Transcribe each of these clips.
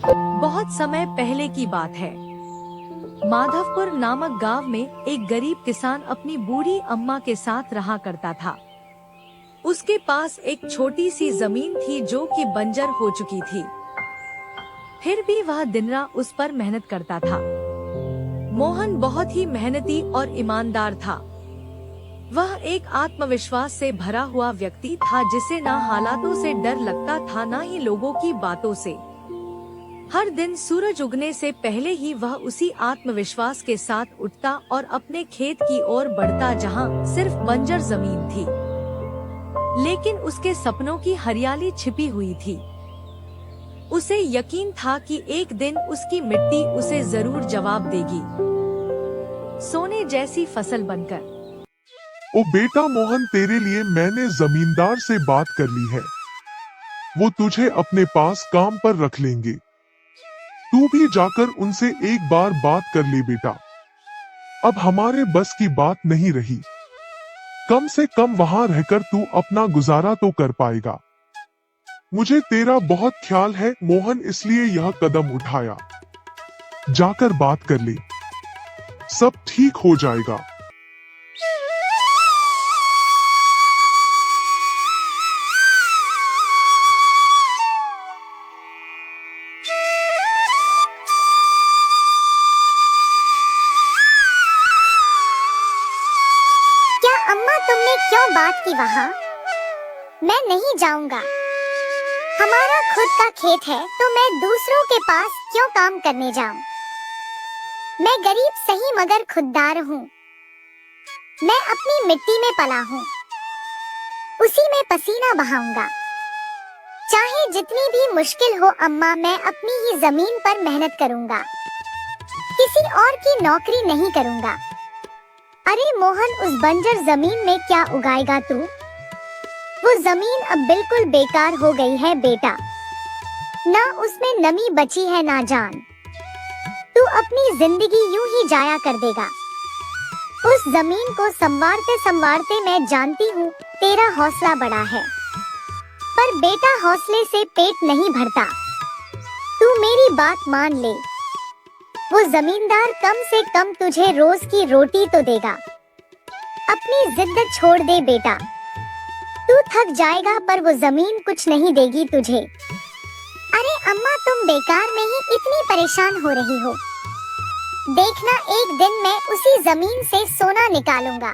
बहुत समय पहले की बात है। माधवपुर नामक गांव में एक गरीब किसान अपनी बूढ़ी अम्मा के साथ रहा करता था। उसके पास एक छोटी सी जमीन थी जो कि बंजर हो चुकी थी। फिर भी वह दिन रात उस पर मेहनत करता था। मोहन बहुत ही मेहनती और ईमानदार था। वह एक आत्मविश्वास से भरा हुआ व्यक्ति था जिसे ना हालातों से डर लगता था ना ही लोगों की बातों से। हर दिन सूरज उगने से पहले ही वह उसी आत्मविश्वास के साथ उठता और अपने खेत की ओर बढ़ता जहां सिर्फ बंजर जमीन थी, लेकिन उसके सपनों की हरियाली छिपी हुई थी। उसे यकीन था कि एक दिन उसकी मिट्टी उसे जरूर जवाब देगी, सोने जैसी फसल बनकर। ओ बेटा मोहन, तेरे लिए मैंने जमींदार से बात कर ली है। वो तुझे अपने पास काम पर रख लेंगे। तू भी जाकर उनसे एक बार बात कर ले बेटा। अब हमारे बस की बात नहीं रही। कम से कम वहां रहकर तू अपना गुजारा तो कर पाएगा। मुझे तेरा बहुत ख्याल है मोहन, इसलिए यह कदम उठाया। जाकर बात कर ले, सब ठीक हो जाएगा। अम्मा, तुमने क्यों बात की वहाँ? मैं नहीं जाऊंगा। हमारा खुद का खेत है तो मैं दूसरों के पास क्यों काम करने जाऊं? मैं गरीब सही मगर खुददार हूँ। मैं अपनी मिट्टी में पला हूँ, उसी में पसीना बहाऊंगा। चाहे जितनी भी मुश्किल हो अम्मा, मैं अपनी ही जमीन पर मेहनत करूंगा। किसी और की नौकरी नहीं करूंगा। अरे मोहन, उस बंजर जमीन में क्या उगाएगा तू? वो जमीन अब बिल्कुल बेकार हो गई है बेटा। ना उसमें नमी बची है ना जान। तू अपनी जिंदगी यूं ही जाया कर देगा। उस जमीन को संवारते संवारते मैं जानती हूँ तेरा हौसला बड़ा है, पर बेटा हौसले से पेट नहीं भरता। तू मेरी बात मान ले। वो जमींदार कम से कम तुझे रोज की रोटी तो देगा। अपनी जिद छोड़ दे बेटा। तू थक जाएगा पर वो जमीन कुछ नहीं देगी तुझे। अरे अम्मा, तुम बेकार में ही इतनी परेशान हो रही हो। देखना, एक दिन मैं उसी जमीन से सोना निकालूंगा।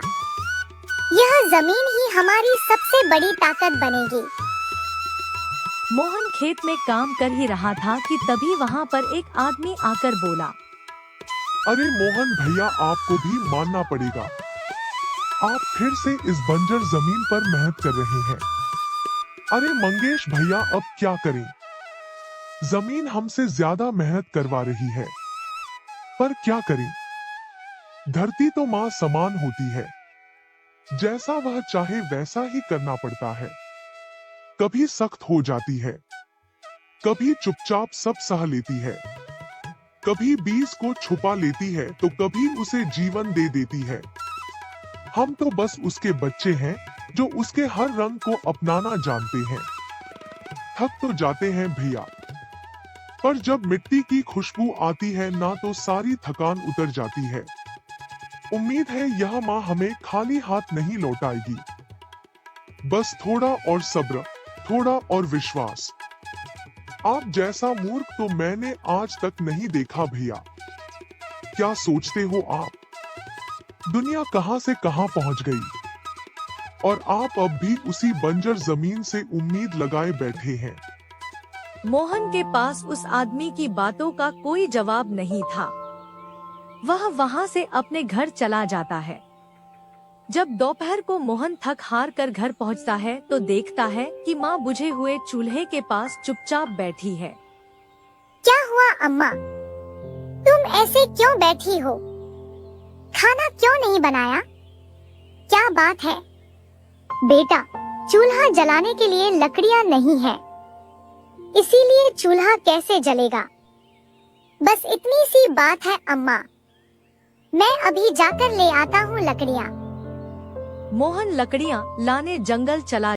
यह जमीन ही हमारी सबसे बड़ी ताकत बनेगी। मोहन खेत में काम कर ही रहा था कि तभी वहाँ पर एक आदमी आकर बोला, अरे मोहन भैया, आपको भी मानना पड़ेगा। आप फिर से इस बंजर जमीन पर मेहनत कर रहे हैं। अरे मंगेश भैया, अब क्या करें? जमीन हमसे ज्यादा मेहनत करवा रही है, पर क्या करें? धरती तो माँ समान होती है। जैसा वह चाहे वैसा ही करना पड़ता है। कभी सख्त हो जाती है, कभी चुपचाप सब सह लेती है, कभी बीज को छुपा लेती है तो कभी उसे जीवन दे देती है। हम तो बस उसके बच्चे हैं जो उसके हर रंग को अपनाना जानते हैं। थक तो जाते हैं भैया, पर जब मिट्टी की खुशबू आती है ना तो सारी थकान उतर जाती है। उम्मीद है यह माँ हमें खाली हाथ नहीं लौटाएगी। बस थोड़ा और सब्र, थोड़ा और विश्वास। आप जैसा मूर्ख तो मैंने आज तक नहीं देखा भैया। क्या सोचते हो आप? दुनिया कहां से कहां पहुंच गई और आप अब भी उसी बंजर जमीन से उम्मीद लगाए बैठे हैं। मोहन के पास उस आदमी की बातों का कोई जवाब नहीं था। वह वहां से अपने घर चला जाता है। जब दोपहर को मोहन थक हार कर घर पहुंचता है तो देखता है कि माँ बुझे हुए चूल्हे के पास चुपचाप बैठी है। क्या हुआ अम्मा? तुम ऐसे क्यों बैठी हो? खाना क्यों नहीं बनाया? क्या बात है? बेटा, चूल्हा जलाने के लिए लकड़ियाँ नहीं है, इसीलिए चूल्हा कैसे जलेगा? बस इतनी सी बात है अम्मा। मैं अभी जाकर ले आता हूँ लकड़ियाँ। मोहन लकड़ियाँ लाने जंगल चला